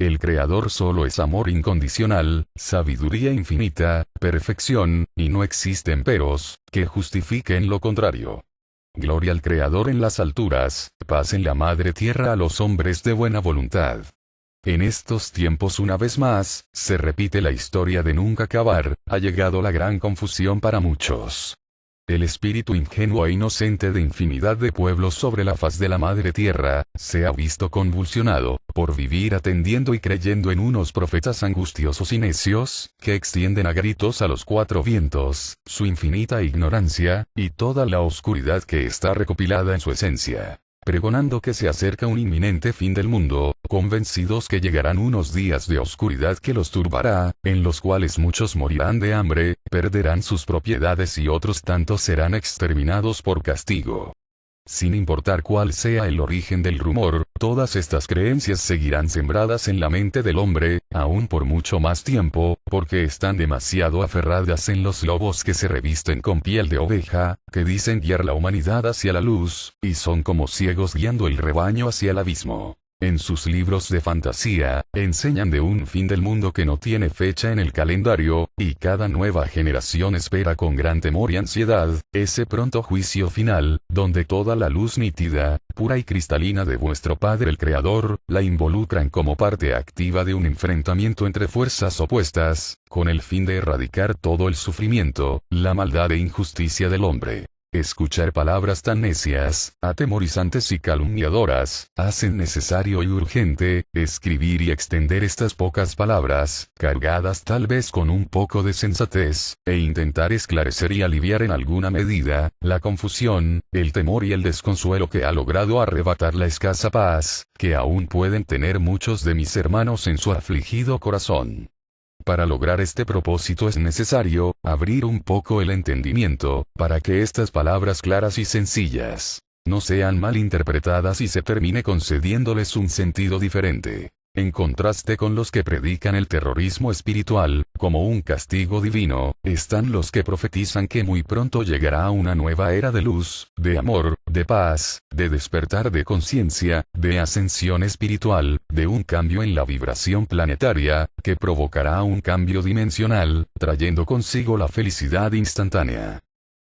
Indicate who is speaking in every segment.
Speaker 1: El Creador solo es amor incondicional, sabiduría infinita, perfección, y no existen peros que justifiquen lo contrario. Gloria al Creador en las alturas, paz en la madre tierra a los hombres de buena voluntad. En estos tiempos una vez más, se repite la historia de nunca acabar, ha llegado la gran confusión para muchos. El espíritu ingenuo e inocente de infinidad de pueblos sobre la faz de la madre tierra, se ha visto convulsionado, por vivir atendiendo y creyendo en unos profetas angustiosos y necios, que extienden a gritos a los cuatro vientos, su infinita ignorancia, y toda la oscuridad que está recopilada en su esencia. Pregonando que se acerca un inminente fin del mundo, convencidos que llegarán unos días de oscuridad que los turbará, en los cuales muchos morirán de hambre, perderán sus propiedades y otros tantos serán exterminados por castigo. Sin importar cuál sea el origen del rumor, todas estas creencias seguirán sembradas en la mente del hombre, aún por mucho más tiempo, porque están demasiado aferradas en los lobos que se revisten con piel de oveja, que dicen guiar la humanidad hacia la luz, y son como ciegos guiando el rebaño hacia el abismo. En sus libros de fantasía, enseñan de un fin del mundo que no tiene fecha en el calendario, y cada nueva generación espera con gran temor y ansiedad, ese pronto juicio final, donde toda la luz nítida, pura y cristalina de vuestro Padre el Creador, la involucran como parte activa de un enfrentamiento entre fuerzas opuestas, con el fin de erradicar todo el sufrimiento, la maldad e injusticia del hombre. Escuchar palabras tan necias, atemorizantes y calumniadoras, hacen necesario y urgente, escribir y extender estas pocas palabras, cargadas tal vez con un poco de sensatez, e intentar esclarecer y aliviar en alguna medida, la confusión, el temor y el desconsuelo que ha logrado arrebatar la escasa paz, que aún pueden tener muchos de mis hermanos en su afligido corazón. Para lograr este propósito es necesario, abrir un poco el entendimiento, para que estas palabras claras y sencillas, no sean mal interpretadas y se termine concediéndoles un sentido diferente. En contraste con los que predican el terrorismo espiritual, como un castigo divino, están los que profetizan que muy pronto llegará una nueva era de luz, de amor, de paz, de despertar de conciencia, de ascensión espiritual, de un cambio en la vibración planetaria, que provocará un cambio dimensional, trayendo consigo la felicidad instantánea.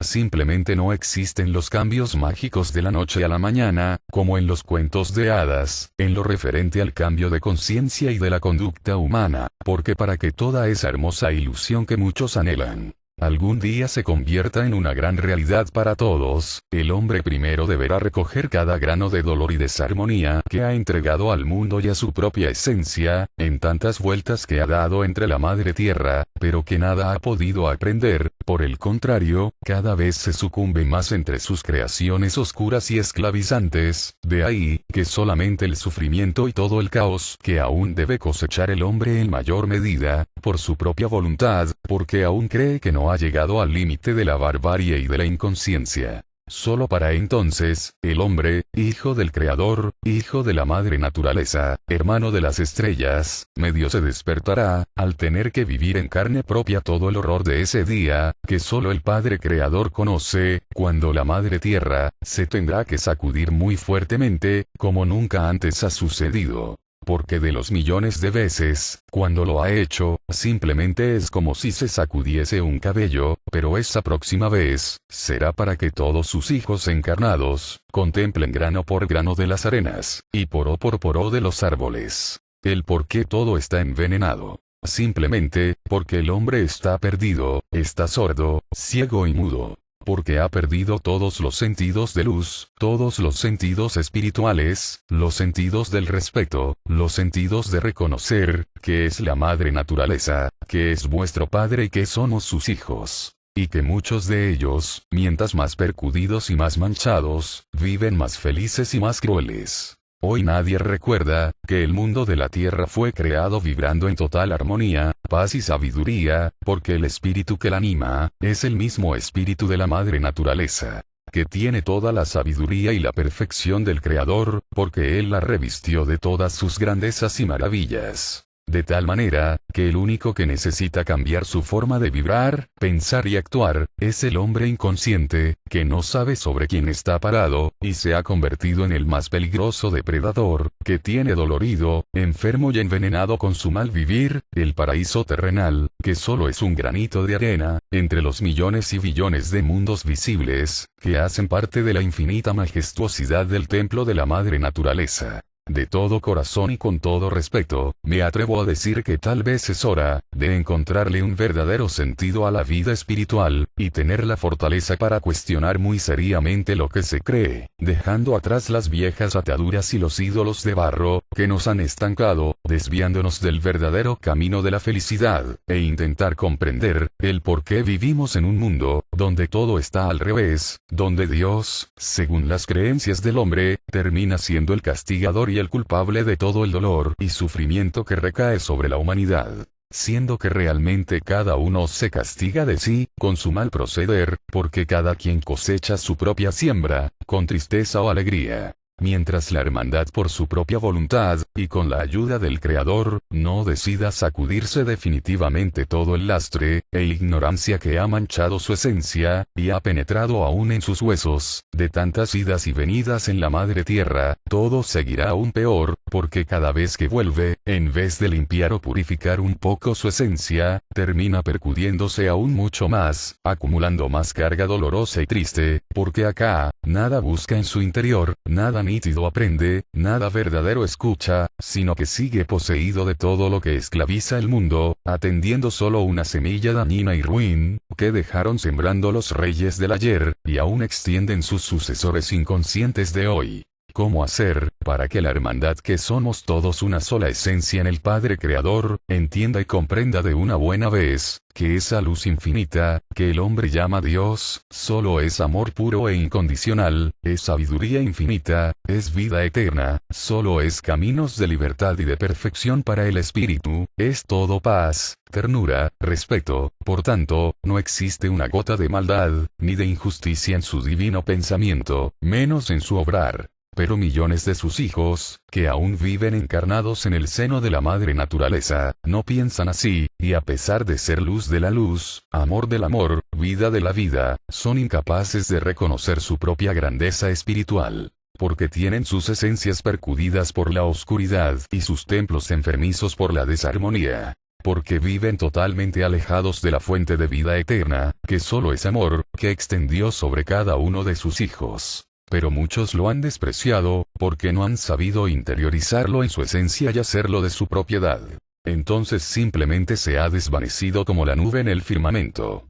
Speaker 1: Simplemente no existen los cambios mágicos de la noche a la mañana, como en los cuentos de hadas, en lo referente al cambio de conciencia y de la conducta humana, porque para que toda esa hermosa ilusión que muchos anhelan, algún día se convierta en una gran realidad para todos, el hombre primero deberá recoger cada grano de dolor y desarmonía que ha entregado al mundo y a su propia esencia, en tantas vueltas que ha dado entre la madre tierra, pero que nada ha podido aprender, por el contrario, cada vez se sucumbe más entre sus creaciones oscuras y esclavizantes, de ahí, que solamente el sufrimiento y todo el caos que aún debe cosechar el hombre en mayor medida, por su propia voluntad, porque aún cree que no ha llegado al límite de la barbarie y de la inconsciencia. Solo para entonces, el hombre, hijo del Creador, hijo de la madre naturaleza, hermano de las estrellas, medio se despertará, al tener que vivir en carne propia todo el horror de ese día, que solo el Padre Creador conoce, cuando la madre tierra, se tendrá que sacudir muy fuertemente, como nunca antes ha sucedido. Porque de los millones de veces, cuando lo ha hecho, simplemente es como si se sacudiese un cabello, pero esa próxima vez, será para que todos sus hijos encarnados, contemplen grano por grano de las arenas, y poró por poró de los árboles. El por qué todo está envenenado. Simplemente, porque el hombre está perdido, está sordo, ciego y mudo. Porque ha perdido todos los sentidos de luz, todos los sentidos espirituales, los sentidos del respeto, los sentidos de reconocer, que es la madre naturaleza, que es vuestro Padre y que somos sus hijos. Y que muchos de ellos, mientras más percudidos y más manchados, viven más felices y más crueles. Hoy nadie recuerda, que el mundo de la tierra fue creado vibrando en total armonía, paz y sabiduría, porque el espíritu que la anima, es el mismo espíritu de la madre naturaleza, que tiene toda la sabiduría y la perfección del Creador, porque Él la revistió de todas sus grandezas y maravillas. de tal manera, que el único que necesita cambiar su forma de vibrar, pensar y actuar, es el hombre inconsciente, que no sabe sobre quién está parado, y se ha convertido en el más peligroso depredador, que tiene dolorido, enfermo y envenenado con su mal vivir, el paraíso terrenal, que solo es un granito de arena, entre los millones y billones de mundos visibles, que hacen parte de la infinita majestuosidad del templo de la madre naturaleza. De todo corazón y con todo respeto, me atrevo a decir que tal vez es hora de encontrarle un verdadero sentido a la vida espiritual, y tener la fortaleza para cuestionar muy seriamente lo que se cree, dejando atrás las viejas ataduras y los ídolos de barro, que nos han estancado, desviándonos del verdadero camino de la felicidad, e intentar comprender el por qué vivimos en un mundo donde todo está al revés, donde Dios, según las creencias del hombre, termina siendo el castigador y el culpable de todo el dolor y sufrimiento que recae sobre la humanidad, siendo que realmente cada uno se castiga de sí, con su mal proceder, porque cada quien cosecha su propia siembra, con tristeza o alegría. Mientras la hermandad por su propia voluntad, y con la ayuda del Creador, no decida sacudirse definitivamente todo el lastre, e ignorancia que ha manchado su esencia, y ha penetrado aún en sus huesos, de tantas idas y venidas en la madre tierra, todo seguirá aún peor, porque cada vez que vuelve, en vez de limpiar o purificar un poco su esencia, termina percudiéndose aún mucho más, acumulando más carga dolorosa y triste, porque acá, nada busca en su interior, nada nítido aprende, nada verdadero escucha, sino que sigue poseído de todo lo que esclaviza el mundo, atendiendo solo una semilla dañina y ruin, que dejaron sembrando los reyes del ayer, y aún extienden sus sucesores inconscientes de hoy. ¿Cómo hacer, para que la hermandad que somos todos una sola esencia en el Padre Creador, entienda y comprenda de una buena vez, que esa luz infinita, que el hombre llama Dios, solo es amor puro e incondicional, es sabiduría infinita, es vida eterna, solo es caminos de libertad y de perfección para el espíritu, es todo paz, ternura, respeto, por tanto, no existe una gota de maldad, ni de injusticia en su divino pensamiento, menos en su obrar. Pero millones de sus hijos, que aún viven encarnados en el seno de la madre naturaleza, no piensan así, y a pesar de ser luz de la luz, amor del amor, vida de la vida, son incapaces de reconocer su propia grandeza espiritual. Porque tienen sus esencias percudidas por la oscuridad y sus templos enfermizos por la desarmonía. Porque viven totalmente alejados de la fuente de vida eterna, que solo es amor, que extendió sobre cada uno de sus hijos. Pero muchos lo han despreciado, porque no han sabido interiorizarlo en su esencia y hacerlo de su propiedad. Entonces simplemente se ha desvanecido como la nube en el firmamento.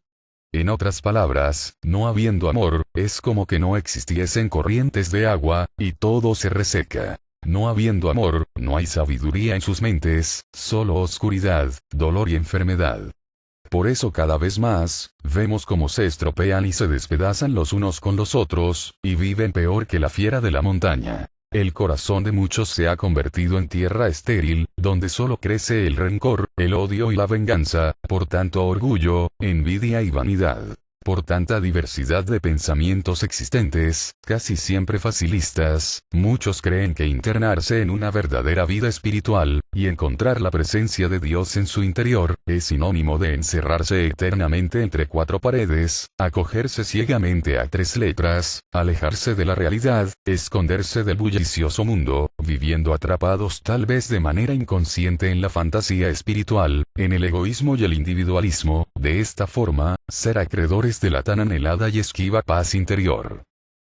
Speaker 1: En otras palabras, no habiendo amor, es como que no existiesen corrientes de agua, y todo se reseca. No habiendo amor, no hay sabiduría en sus mentes, solo oscuridad, dolor y enfermedad. Por eso cada vez más, vemos cómo se estropean y se despedazan los unos con los otros, y viven peor que la fiera de la montaña. El corazón de muchos se ha convertido en tierra estéril, donde solo crece el rencor, el odio y la venganza, por tanto orgullo, envidia y vanidad. Por tanta diversidad de pensamientos existentes, casi siempre facilistas, muchos creen que internarse en una verdadera vida espiritual, y encontrar la presencia de Dios en su interior, es sinónimo de encerrarse eternamente entre cuatro paredes, acogerse ciegamente a tres letras, alejarse de la realidad, esconderse del bullicioso mundo, viviendo atrapados tal vez de manera inconsciente en la fantasía espiritual, en el egoísmo y el individualismo, de esta forma, ser acreedores de la tan anhelada y esquiva paz interior.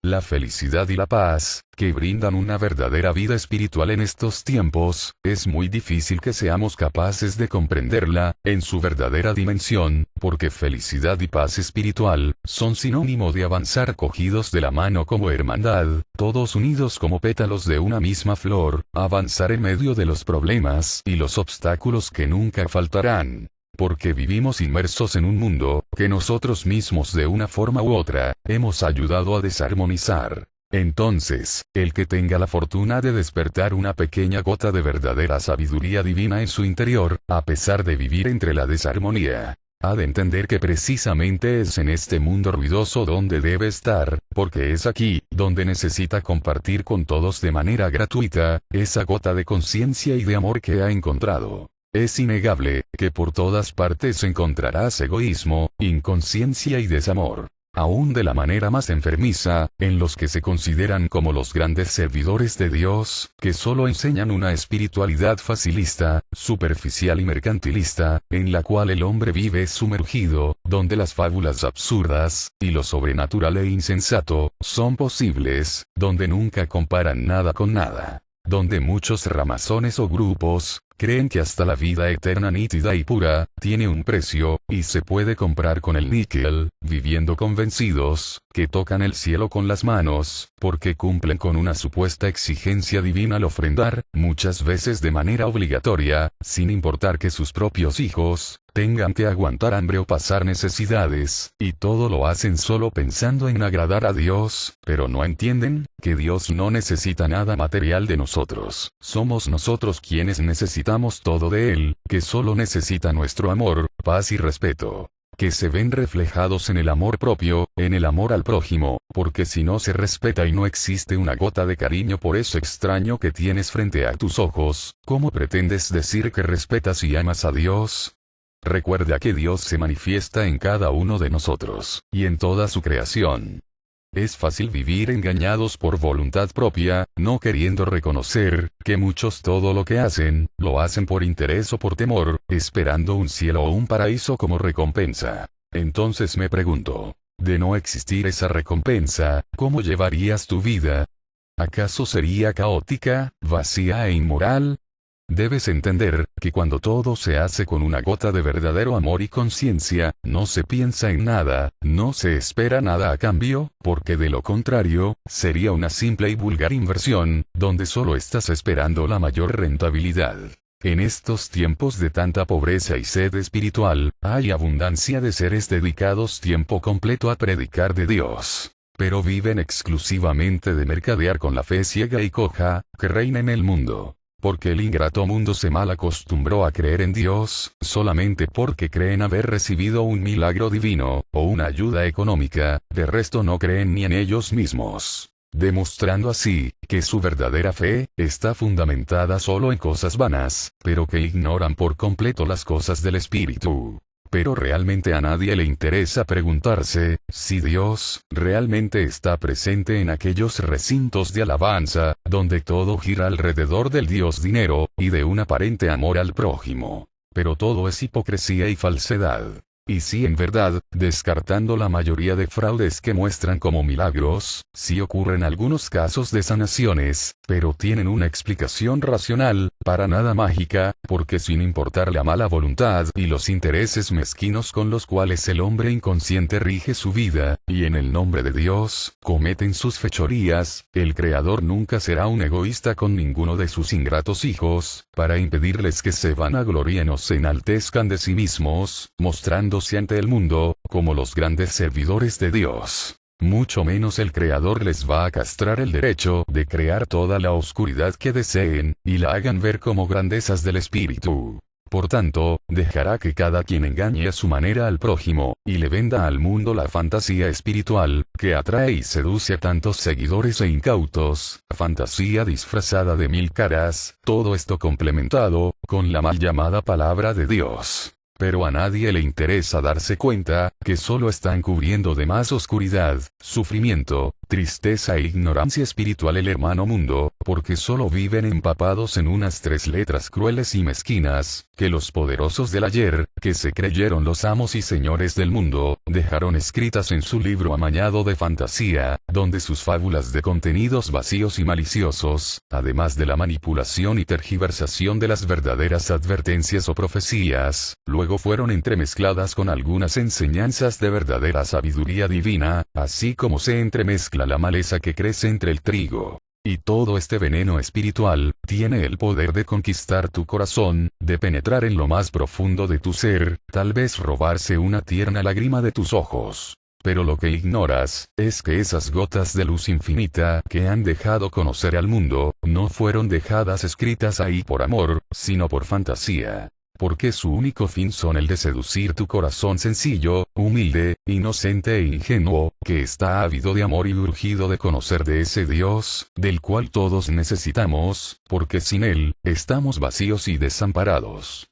Speaker 1: La felicidad y la paz, que brindan una verdadera vida espiritual en estos tiempos, es muy difícil que seamos capaces de comprenderla, en su verdadera dimensión, porque felicidad y paz espiritual, son sinónimo de avanzar cogidos de la mano como hermandad, todos unidos como pétalos de una misma flor, avanzar en medio de los problemas y los obstáculos que nunca faltarán. Porque vivimos inmersos en un mundo, que nosotros mismos de una forma u otra, hemos ayudado a desarmonizar. Entonces, el que tenga la fortuna de despertar una pequeña gota de verdadera sabiduría divina en su interior, a pesar de vivir entre la desarmonía, ha de entender que precisamente es en este mundo ruidoso donde debe estar, porque es aquí, donde necesita compartir con todos de manera gratuita, esa gota de conciencia y de amor que ha encontrado. Es innegable, que por todas partes encontrarás egoísmo, inconsciencia y desamor. Aún de la manera más enfermiza, en los que se consideran como los grandes servidores de Dios, que solo enseñan una espiritualidad facilista, superficial y mercantilista, en la cual el hombre vive sumergido, donde las fábulas absurdas, y lo sobrenatural e insensato, son posibles, donde nunca comparan nada con nada. Donde muchos ramazones o grupos, creen que hasta la vida eterna nítida y pura, tiene un precio, y se puede comprar con el níquel, viviendo convencidos, que tocan el cielo con las manos, porque cumplen con una supuesta exigencia divina al ofrendar, muchas veces de manera obligatoria, sin importar que sus propios hijos, tengan que aguantar hambre o pasar necesidades, y todo lo hacen solo pensando en agradar a Dios, pero no entienden, que Dios no necesita nada material de nosotros. Somos nosotros quienes necesitamos todo de Él, que solo necesita nuestro amor, paz y respeto. Que se ven reflejados en el amor propio, en el amor al prójimo, porque si no se respeta y no existe una gota de cariño por ese extraño que tienes frente a tus ojos, ¿cómo pretendes decir que respetas y amas a Dios? Recuerda que Dios se manifiesta en cada uno de nosotros, y en toda su creación. Es fácil vivir engañados por voluntad propia, no queriendo reconocer, que muchos todo lo que hacen, lo hacen por interés o por temor, esperando un cielo o un paraíso como recompensa. Entonces me pregunto, de no existir esa recompensa, ¿cómo llevarías tu vida? ¿Acaso sería caótica, vacía e inmoral? Debes entender, que cuando todo se hace con una gota de verdadero amor y conciencia, no se piensa en nada, no se espera nada a cambio, porque de lo contrario, sería una simple y vulgar inversión, donde solo estás esperando la mayor rentabilidad. En estos tiempos de tanta pobreza y sed espiritual, hay abundancia de seres dedicados tiempo completo a predicar de Dios. Pero viven exclusivamente de mercadear con la fe ciega y coja, que reina en el mundo. Porque el ingrato mundo se mal acostumbró a creer en Dios, solamente porque creen haber recibido un milagro divino, o una ayuda económica, de resto no creen ni en ellos mismos. Demostrando así, que su verdadera fe, está fundamentada solo en cosas vanas, pero que ignoran por completo las cosas del Espíritu. Pero realmente a nadie le interesa preguntarse, si Dios, realmente está presente en aquellos recintos de alabanza, donde todo gira alrededor del Dios dinero, y de un aparente amor al prójimo. Pero todo es hipocresía y falsedad. Y si en verdad, descartando la mayoría de fraudes que muestran como milagros, sí ocurren algunos casos de sanaciones, pero tienen una explicación racional, para nada mágica, porque sin importar la mala voluntad y los intereses mezquinos con los cuales el hombre inconsciente rige su vida, y en el nombre de Dios, cometen sus fechorías, el Creador nunca será un egoísta con ninguno de sus ingratos hijos, para impedirles que se vanaglorien o se enaltezcan de sí mismos, mostrando ante el mundo, como los grandes servidores de Dios. Mucho menos el Creador les va a castrar el derecho de crear toda la oscuridad que deseen, y la hagan ver como grandezas del Espíritu. Por tanto, dejará que cada quien engañe a su manera al prójimo, y le venda al mundo la fantasía espiritual, que atrae y seduce a tantos seguidores e incautos, fantasía disfrazada de mil caras, todo esto complementado, con la mal llamada palabra de Dios. Pero a nadie le interesa darse cuenta, que solo están cubriendo de más oscuridad, sufrimiento, tristeza e ignorancia espiritual el hermano mundo, porque solo viven empapados en unas tres letras crueles y mezquinas, que los poderosos del ayer, que se creyeron los amos y señores del mundo, dejaron escritas en su libro amañado de fantasía, donde sus fábulas de contenidos vacíos y maliciosos, además de la manipulación y tergiversación de las verdaderas advertencias o profecías, luego fueron entremezcladas con algunas enseñanzas de verdadera sabiduría divina, así como se entremezcla la maleza que crece entre el trigo. Y todo este veneno espiritual, tiene el poder de conquistar tu corazón, de penetrar en lo más profundo de tu ser, tal vez robarse una tierna lágrima de tus ojos. Pero lo que ignoras, es que esas gotas de luz infinita que han dejado conocer al mundo, no fueron dejadas escritas ahí por amor, sino por fantasía. Porque su único fin son el de seducir tu corazón sencillo, humilde, inocente e ingenuo, que está ávido de amor y urgido de conocer de ese Dios, del cual todos necesitamos, porque sin Él, estamos vacíos y desamparados.